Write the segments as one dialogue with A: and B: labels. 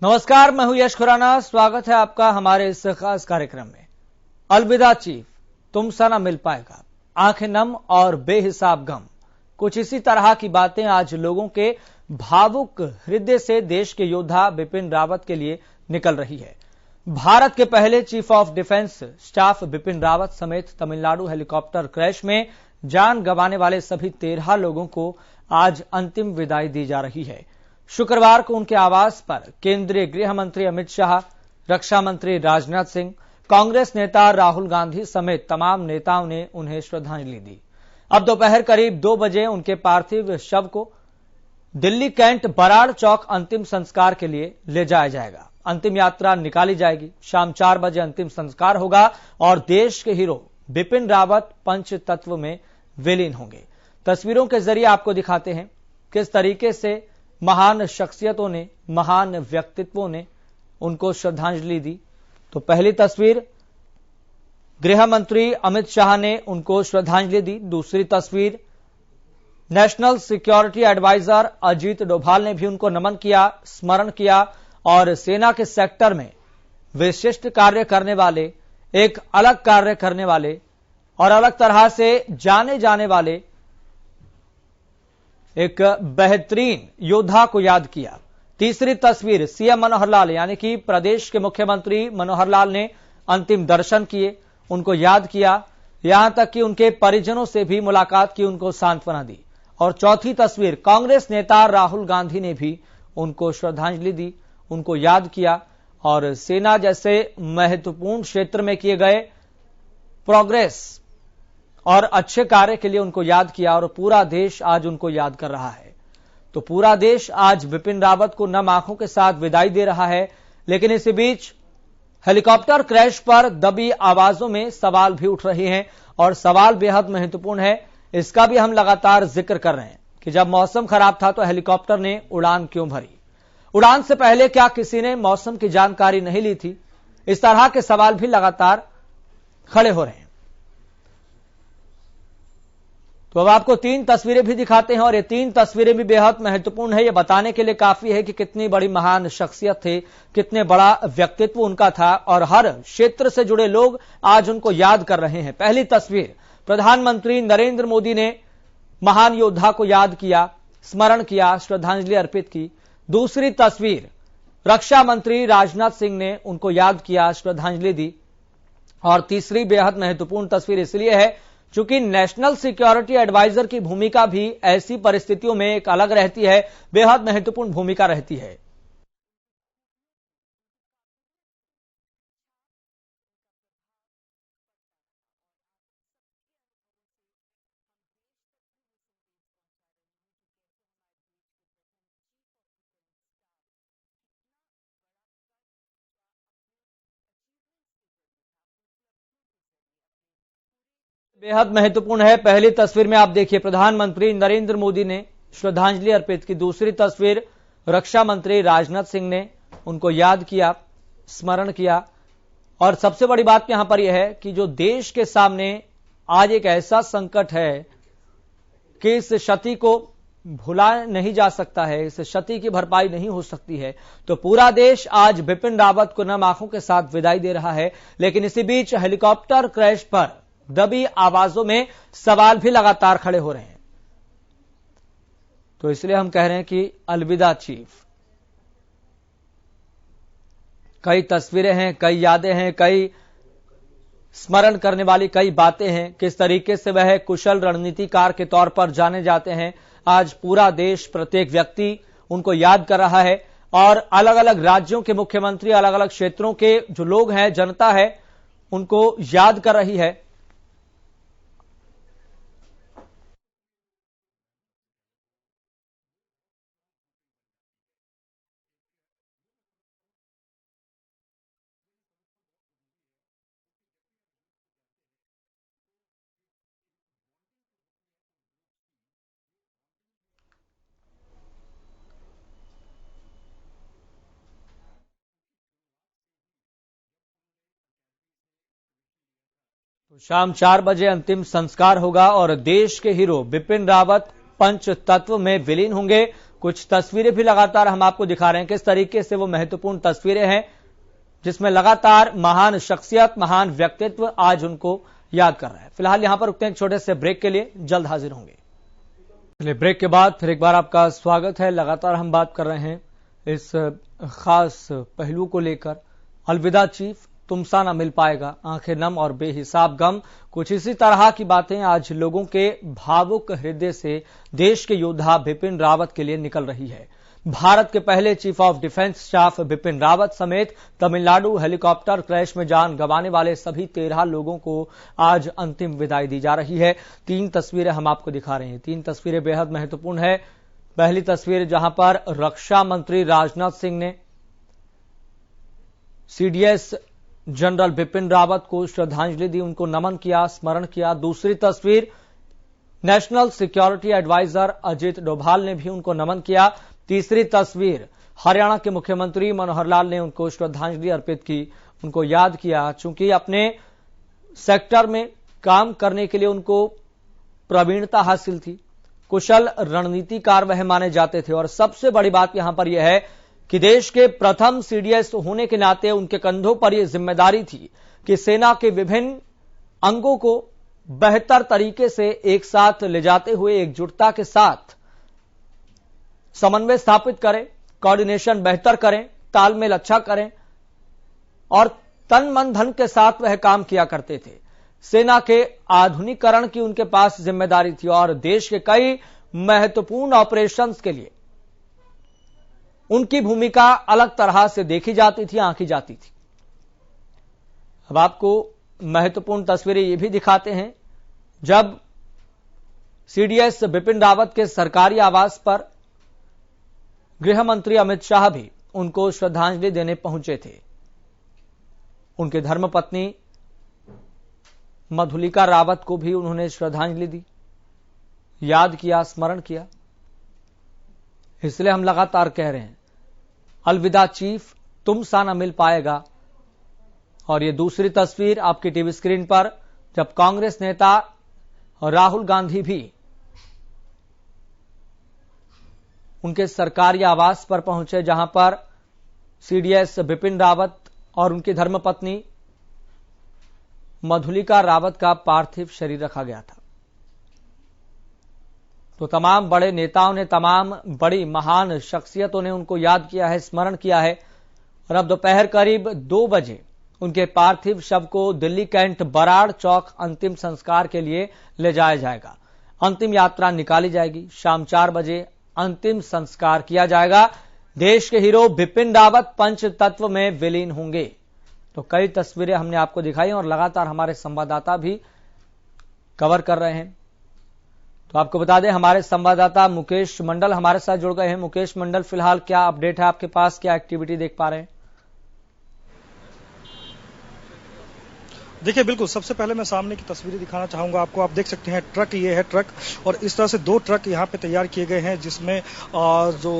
A: नमस्कार, मैं हूं यश खुराना। स्वागत है आपका हमारे इस खास कार्यक्रम में। अलविदा चीफ, तुमसा ना मिल पाएगा, आंखें नम और बेहिसाब गम, कुछ इसी तरह की बातें आज लोगों के भावुक हृदय से देश के योद्धा बिपिन रावत के लिए निकल रही है। भारत के पहले chief of defence staff Bipin Rawat समेत तमिलनाडु हेलीकॉप्टर क्रैश में जान गंवाने वाले सभी 13 लोगों को आज अंतिम विदाई दी जा रही है। शुक्रवार को उनके आवास पर केंद्रीय गृह मंत्री अमित शाह, रक्षा मंत्री राजनाथ सिंह, कांग्रेस नेता राहुल गांधी समेत तमाम नेताओं ने उन्हें श्रद्धांजलि दी। अब दोपहर करीब 2 बजे उनके पार्थिव शव को दिल्ली कैंट बराड़ चौक अंतिम संस्कार के लिए ले जाया जाएगा। अंतिम यात्रा निकाली जाएगी। शाम 4 बजे अंतिम संस्कार होगा और देश के हीरो बिपिन रावत पंच तत्व में विलीन होंगे। तस्वीरों के जरिए आपको दिखाते हैं किस तरीके से महान शख्सियतों ने, महान व्यक्तित्वों ने उनको श्रद्धांजलि दी। तो पहली तस्वीर, गृह मंत्री अमित शाह ने उनको श्रद्धांजलि दी। दूसरी तस्वीर, national security adviser Ajit Doval ने भी उनको नमन किया, स्मरण किया और सेना के सेक्टर में विशिष्ट कार्य करने वाले, एक अलग कार्य करने वाले और अलग तरह से जाने जाने वाले एक बेहतरीन योद्धा को याद किया। तीसरी तस्वीर, सीएम मनोहर लाल यानी कि प्रदेश के मुख्यमंत्री मनोहर लाल ने अंतिम दर्शन किए, उनको याद किया, यहां तक कि उनके परिजनों से भी मुलाकात की, उनको सांत्वना दी। और चौथी तस्वीर, कांग्रेस नेता राहुल गांधी ने भी उनको श्रद्धांजलि दी, उनको याद किया और सेना जैसे महत्वपूर्ण क्षेत्र में किए गए प्रोग्रेस और अच्छे कार्य के लिए उनको याद किया और पूरा देश आज उनको याद कर रहा है। तो पूरा देश आज बिपिन रावत को नम आंखों के साथ विदाई दे रहा है। लेकिन इसी बीच हेलीकॉप्टर क्रैश पर दबी आवाजों में सवाल भी उठ रहे हैं और सवाल बेहद महत्वपूर्ण है। इसका भी हम लगातार जिक्र कर रहे हैं कि जब मौसम खराब था तो हेलीकॉप्टर ने उड़ान क्यों भरी? उड़ान से पहले क्या किसी ने मौसम की जानकारी नहीं ली थी? इस तरह के सवाल भी लगातार खड़े हो रहे हैं। तो अब आपको 3 तस्वीरें भी दिखाते हैं और ये 3 तस्वीरें भी बेहद महत्वपूर्ण है। ये बताने के लिए काफी है कि कितनी बड़ी महान शख्सियत थे, कितने बड़ा व्यक्तित्व उनका था और हर क्षेत्र से जुड़े लोग आज उनको याद कर रहे हैं। पहली तस्वीर, प्रधानमंत्री नरेंद्र मोदी ने महान योद्धा को याद किया, स्मरण किया, श्रद्धांजलि अर्पित की। दूसरी तस्वीर, रक्षा मंत्री राजनाथ सिंह ने उनको याद किया, श्रद्धांजलि दी। और तीसरी बेहद महत्वपूर्ण तस्वीर इसलिए है चूंकि नेशनल सिक्योरिटी एडवाइजर की भूमिका भी ऐसी परिस्थितियों में एक अलग रहती है, बेहद महत्वपूर्ण भूमिका रहती है। बेहद महत्वपूर्ण है। पहली तस्वीर में आप देखिए प्रधानमंत्री नरेंद्र मोदी ने श्रद्धांजलि अर्पित की। दूसरी तस्वीर, रक्षा मंत्री राजनाथ सिंह ने उनको याद किया, स्मरण किया। और सबसे बड़ी बात यहां पर यह है कि जो देश के सामने आज एक ऐसा संकट है कि इस क्षति को भुला नहीं जा सकता है, इस क्षति की भरपाई नहीं हो सकती है। तो पूरा देश आज बिपिन रावत को नम आंखों के साथ विदाई दे रहा है। लेकिन इसी बीच हेलीकॉप्टर क्रैश पर दबी आवाजों में सवाल भी लगातार खड़े हो रहे हैं। तो इसलिए हम कह रहे हैं कि अलविदा चीफ। कई तस्वीरें हैं, कई यादें हैं, कई स्मरण करने वाली कई बातें हैं। किस तरीके से वह कुशल रणनीतिकार के तौर पर जाने जाते हैं। आज पूरा देश, प्रत्येक व्यक्ति उनको याद कर रहा है और अलग अलग राज्यों के मुख्यमंत्री, अलग अलग क्षेत्रों के जो लोग हैं, जनता है, उनको याद कर रही है। तो शाम 4 बजे अंतिम संस्कार होगा और देश के हीरो बिपिन रावत पंच तत्व में विलीन होंगे। कुछ तस्वीरें भी लगातार हम आपको दिखा रहे हैं किस तरीके से वो महत्वपूर्ण तस्वीरें हैं जिसमें लगातार महान शख्सियत, महान व्यक्तित्व आज उनको याद कर रहे हैं। फिलहाल यहां पर रुकते हैं एक छोटे से ब्रेक के लिए, जल्द हाजिर होंगे। चलिए ब्रेक के बाद फिर एक बार आपका स्वागत है। लगातार हम बात कर रहे हैं इस खास पहलू को लेकर, अलविदा चीफ, तुमसा ना मिल पाएगा, आंखें नम और बेहिसाब गम। कुछ इसी तरह की बातें आज लोगों के भावुक हृदय से देश के योद्धा बिपिन रावत के लिए निकल रही है। भारत के पहले chief of defence staff Bipin Rawat समेत तमिलनाडु हेलीकॉप्टर क्रैश में जान गंवाने वाले सभी 13 लोगों को आज अंतिम विदाई दी जा रही है। 3 तस्वीरें हम आपको दिखा रहे हैं। 3 तस्वीरें बेहद महत्वपूर्ण है। पहली तस्वीर जहां पर रक्षा मंत्री राजनाथ सिंह ने सीडीएस जनरल बिपिन रावत को श्रद्धांजलि दी, उनको नमन किया, स्मरण किया। दूसरी तस्वीर national security adviser Ajit Doval ने भी उनको नमन किया। तीसरी तस्वीर हरियाणा के मुख्यमंत्री मनोहर लाल ने उनको श्रद्धांजलि अर्पित की, उनको याद किया। चूंकि अपने सेक्टर में काम करने के लिए उनको प्रवीणता हासिल थी, कुशल रणनीतिकार वह माने जाते थे और सबसे बड़ी बात यहां पर यह है कि देश के प्रथम सीडीएस होने के नाते उनके कंधों पर यह जिम्मेदारी थी कि सेना के विभिन्न अंगों को बेहतर तरीके से एक साथ ले जाते हुए एकजुटता के साथ समन्वय स्थापित करें, कोऑर्डिनेशन बेहतर करें, तालमेल अच्छा करें और तन मन धन के साथ वह काम किया करते थे। सेना के आधुनिकीकरण की उनके पास जिम्मेदारी थी और देश के कई महत्वपूर्ण ऑपरेशंस के लिए उनकी भूमिका अलग तरह से देखी जाती थी, आंकी जाती थी। अब आपको महत्वपूर्ण तस्वीरें ये भी दिखाते हैं जब सीडीएस बिपिन रावत के सरकारी आवास पर गृह मंत्री अमित शाह भी उनको श्रद्धांजलि देने पहुंचे थे। उनके धर्मपत्नी मधुलिका रावत को भी उन्होंने श्रद्धांजलि दी, याद किया, स्मरण किया। इसलिए हम लगातार कह रहे हैं अलविदा चीफ, तुमसा ना मिल पाएगा। और ये दूसरी तस्वीर आपकी टीवी स्क्रीन पर जब कांग्रेस नेता राहुल गांधी भी उनके सरकारी आवास पर पहुंचे जहां पर सीडीएस बिपिन रावत और उनकी धर्मपत्नी मधुलिका रावत का पार्थिव शरीर रखा गया था। तो तमाम बड़े नेताओं ने, तमाम बड़ी महान शख्सियतों ने उनको याद किया है, स्मरण किया है। और अब दोपहर करीब 2 बजे उनके पार्थिव शव को दिल्ली कैंट बराड़ चौक अंतिम संस्कार के लिए ले जाया जाएगा। अंतिम यात्रा निकाली जाएगी। शाम 4 बजे अंतिम संस्कार किया जाएगा। देश के हीरो बिपिन रावत पंच तत्व में विलीन होंगे। तो कई तस्वीरें हमने आपको दिखाई और लगातार हमारे संवाददाता भी कवर कर रहे हैं। तो आपको बता दें हमारे संवाददाता मुकेश मंडल हमारे साथ जुड़ गए हैं। मुकेश मंडल, फिलहाल क्या अपडेट है आपके पास, क्या एक्टिविटी देख पा रहे हैं?
B: देखिए बिल्कुल, सबसे पहले मैं सामने की तस्वीरें दिखाना चाहूंगा आपको। आप देख सकते हैं ट्रक, ये है ट्रक और इस तरह से 2 ट्रक यहाँ पे तैयार किए गए हैं जिसमें जो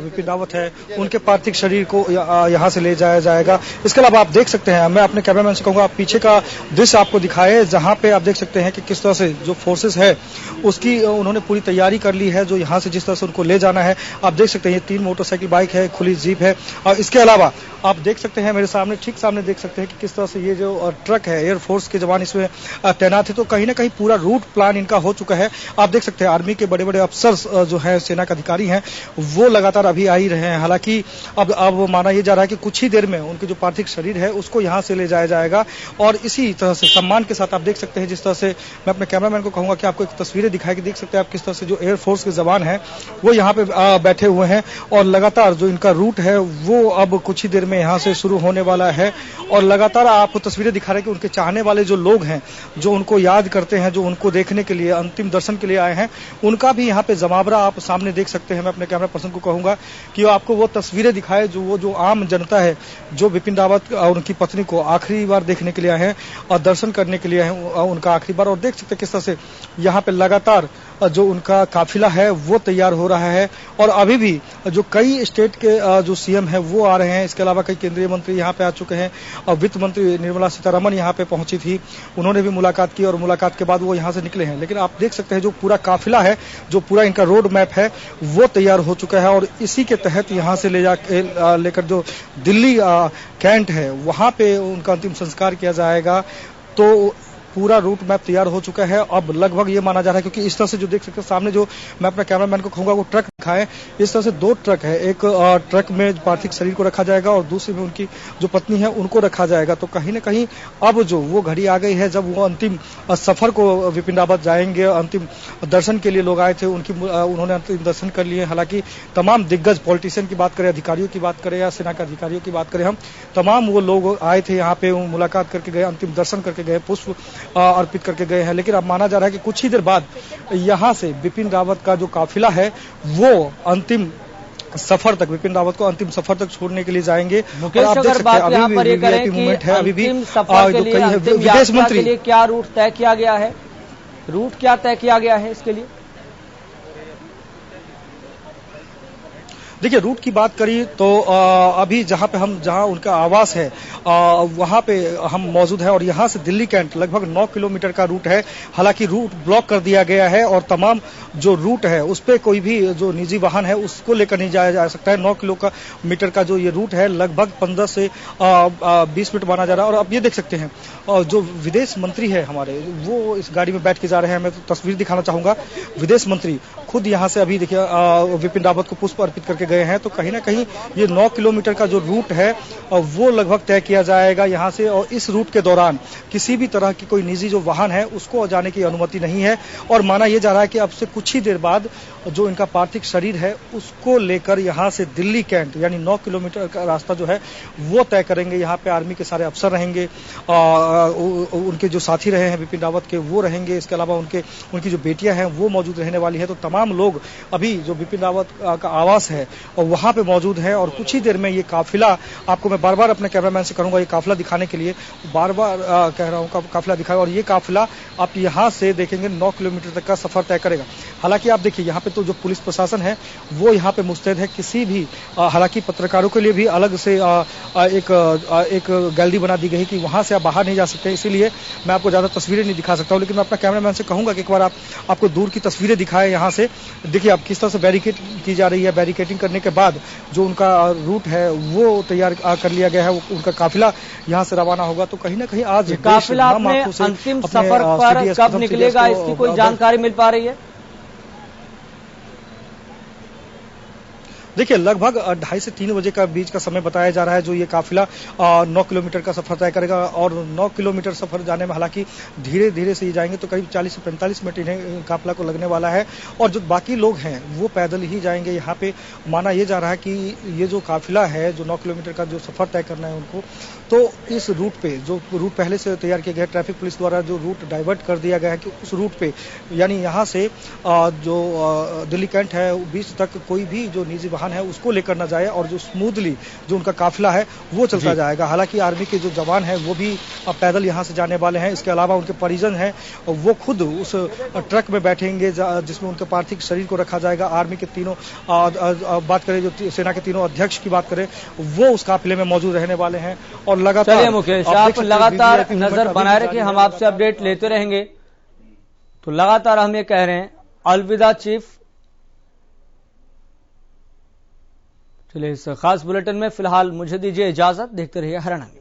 B: बिपिन रावत है उनके पार्थिव शरीर को यहाँ से ले जाया जाएगा। इसके अलावा आप देख सकते हैं, मैं अपने कैमरामैन से कहूंगा आप पीछे का दृश्य आपको दिखाए जहाँ पे आप देख सकते हैं कि किस तरह से जो फोर्सेस है उसकी उन्होंने पूरी तैयारी कर ली है, जो यहाँ से जिस तरह से उनको ले जाना है। आप देख सकते हैं ये 3 मोटरसाइकिल बाइक है, खुली जीप है और इसके अलावा आप देख सकते हैं मेरे सामने, ठीक सामने देख सकते हैं कि किस तरह से ये जो ट्रक है, एयरफोर्स के जवान इसमें तैनात है। तो कहीं ना कहीं पूरा रूट प्लान इनका हो चुका है। आप देख सकते हैं आर्मी के बड़े बड़े अफसर जो है, सेना के अधिकारी हैं, वो लगातार अभी आ ही रहे हैं। हालांकि अब माना यह जा रहा है कि कुछ ही देर में उनके जो पार्थिव शरीर है उसको यहाँ से ले जाया जाएगा और इसी तरह से सम्मान के साथ आप देख सकते हैं जिस तरह से, मैं अपने कैमरामैन को कहूंगा कि आपको एक तस्वीरें दिखाई कि देख सकते हैं आप किस तरह से जो एयरफोर्स के जवान हैं वो यहाँ पे बैठे हुए हैं और लगातार जो इनका रूट है वो अब कुछ ही देर में यहाँ से शुरू होने वाला है। और लगातार आपको तस्वीरें दिखा रहे हैं कि उनके चाहने वाले जो लोग हैं, जो उनको याद करते हैं, जो उनको देखने के लिए, अंतिम दर्शन के लिए आए हैं, उनका भी यहाँ पे जमावड़ा आप सामने देख सकते हैं। मैं अपने कैमरा पर्सन को कहूंगा कि आपको वो तस्वीरें दिखाए जो आम जनता है जो बिपिन रावत और उनकी पत्नी को आखिरी बार देखने के लिए आए हैं और दर्शन करने के लिए आए हैं उनका आखिरी बार। और देख सकते हैं किस तरह से यहाँ पे लगातार जो उनका काफिला है वो तैयार हो रहा है। और अभी भी जो कई स्टेट के जो सीएम है वो आ रहे हैं। इसके अलावा कई केंद्रीय मंत्री यहाँ पे आ चुके हैं और वित्त मंत्री निर्मला सीतारमण यहाँ पे पहुंची थी, उन्होंने भी मुलाकात की और मुलाकात के बाद वो यहाँ से निकले हैं। लेकिन आप देख सकते हैं जो पूरा काफिला है, जो पूरा इनका रोड मैप है वो तैयार हो चुका है और इसी के तहत यहाँ से लेकर जो दिल्ली कैंट है वहां पे उनका अंतिम संस्कार किया जाएगा। तो पूरा रूट मैप तैयार हो चुका है। अब लगभग ये माना जा रहा है, क्योंकि इस तरह से जो देख सकते हैं सामने, जो मैं अपना कैमरामैन को कहूंगा वो ट्रक दिखाएं, इस तरह से 2 ट्रक है। एक ट्रक में पार्थिव शरीर को रखा जाएगा और दूसरे में उनकी जो पत्नी है उनको रखा जाएगा। तो कहीं ना कहीं अब जो वो घड़ी आ गई है जब वो अंतिम सफर को विपिन रावत जाएंगे। अंतिम दर्शन के लिए लोग आए थे, उन्होंने अंतिम दर्शन कर लिए। हालांकि तमाम दिग्गज पॉलिटिशियन की बात करें, अधिकारियों की बात करें या सेना के अधिकारियों की बात करें, हम तमाम वो लोग आए थे यहाँ पे, मुलाकात करके गए, अंतिम दर्शन करके गए, पुष्प अर्पित करके गए हैं। लेकिन अब माना जा रहा है कि कुछ ही देर बाद यहां से विपिन रावत का जो काफिला है वो अंतिम सफर तक, विपिन रावत को अंतिम सफर तक छोड़ने के लिए जाएंगे।
A: मुकेश, अगर बात यहाँ पर ये करें कि अंतिम सफर के लिए, अंतिम यात्रा के लिए क्या रूट तय किया गया है, रूट क्या तय किया गया है इसके लिए?
B: देखिए, रूट की बात करी तो अभी जहां उनका आवास है वहां पे हम मौजूद है और यहां से दिल्ली कैंट लगभग 9 किलोमीटर का रूट है। हालांकि रूट ब्लॉक कर दिया गया है और तमाम जो रूट है उस पे कोई भी जो निजी वाहन है उसको लेकर नहीं जाया जा सकता है। 9 किलोमीटर का जो ये रूट है लगभग 15 से 20 मिनट माना जा रहा है। और अब ये देख सकते हैं जो विदेश मंत्री है हमारे, वो इस गाड़ी में बैठ के जा रहे हैं। मैं तो तस्वीर दिखाना चाहूंगा। विदेश मंत्री खुद यहाँ से अभी देखिए विपिन रावत को पुष्प अर्पित करके गए हैं। तो कहीं ना कहीं ये 9 किलोमीटर का जो रूट है वो लगभग तय किया जाएगा यहाँ से। और इस रूट के दौरान किसी भी तरह की कोई निजी जो वाहन है उसको जाने की अनुमति नहीं है। और माना यह जा रहा है कि अब से कुछ ही देर बाद जो इनका पार्थिव शरीर है उसको लेकर यहाँ से दिल्ली कैंट यानी 9 किलोमीटर का रास्ता जो है वो तय करेंगे। यहाँ पे आर्मी के सारे अफसर रहेंगे, उनके जो साथी रहे हैं विपिन रावत के वो रहेंगे। इसके अलावा उनकी जो बेटियां हैं वो मौजूद रहने वाली है। तो तमाम लोग अभी जो विपिन रावत का आवास है और वहां पे मौजूद है। और कुछ ही देर में ये काफिला, आपको मैं बार बार अपने कैमरामैन से कहूंगा ये काफिला दिखाने के लिए, बार बार कह रहा हूं काफिला दिखाएगा। और ये काफिला आप यहां से देखेंगे 9 किलोमीटर तक का सफर तय करेगा। हालांकि आप देखिए यहाँ पे तो जो पुलिस प्रशासन है वो यहाँ पे मुस्तैद है। किसी भी हालांकि पत्रकारों के लिए भी अलग से एक गैलरी बना दी गई कि वहां से आप बाहर नहीं जा सकते। इसीलिए मैं आपको ज्यादा तस्वीरें नहीं दिखा सकता हूं। लेकिन मैं अपना कैमरामैन से कहूंगा कि एक बार आपको दूर की तस्वीरें दिखाएं। यहाँ से देखिए आप किस तरह से बैरिकेड की जा रही है। बैरिकेडिंग करने के बाद जो उनका रूट है वो तैयार कर लिया गया है। उनका काफिला यहाँ से रवाना होगा। तो कहीं ना कहीं आज
A: काफिला अपने अंतिम सफर पर कब निकलेगा, इसकी कोई जानकारी मिल पा रही है?
B: देखिए लगभग 2:30 से 3 बजे का बीच का समय बताया जा रहा है जो ये काफिला 9 किलोमीटर का सफर तय करेगा। और 9 किलोमीटर सफर जाने में हालांकि धीरे धीरे से ही जाएंगे तो करीब 40 से 45 मिनट इन्हें काफिला को लगने वाला है। और जो बाकी लोग हैं वो पैदल ही जाएंगे। यहाँ पे माना यह जा रहा है कि ये जो काफिला है जो 9 किलोमीटर का जो सफर तय करना है उनको, तो इस रूट पे जो रूट पहले से तैयार किया गया, ट्रैफिक पुलिस द्वारा जो रूट डाइवर्ट कर दिया गया है कि उस रूट पे यानी यहाँ से जो दिल्ली कैंट है बीच तक कोई भी जो निजी वाहन है उसको लेकर न जाए और जो स्मूथली जो उनका काफिला है वो चलता जाएगा। हालांकि आर्मी के जो जवान हैं वो भी पैदल यहाँ से जाने वाले हैं। इसके अलावा उनके परिजन हैं वो खुद उस ट्रक में बैठेंगे जिसमें उनके पार्थिव शरीर को रखा जाएगा। आर्मी के तीनों बात करें, जो सेना के तीनों अध्यक्ष की बात करें, वो उस काफिले में मौजूद रहने वाले हैं। और लगातार
A: चलिए मुकेश, आप लगातार नजर बनाए रखिए, हम आपसे अपडेट लेते रहेंगे। तो लगातार हम ये कह रहे हैं अलविदा चीफ। चलिए इस खास बुलेटिन में फिलहाल मुझे दीजिए इजाजत। देखते रहिए हरियाणा न्यूज।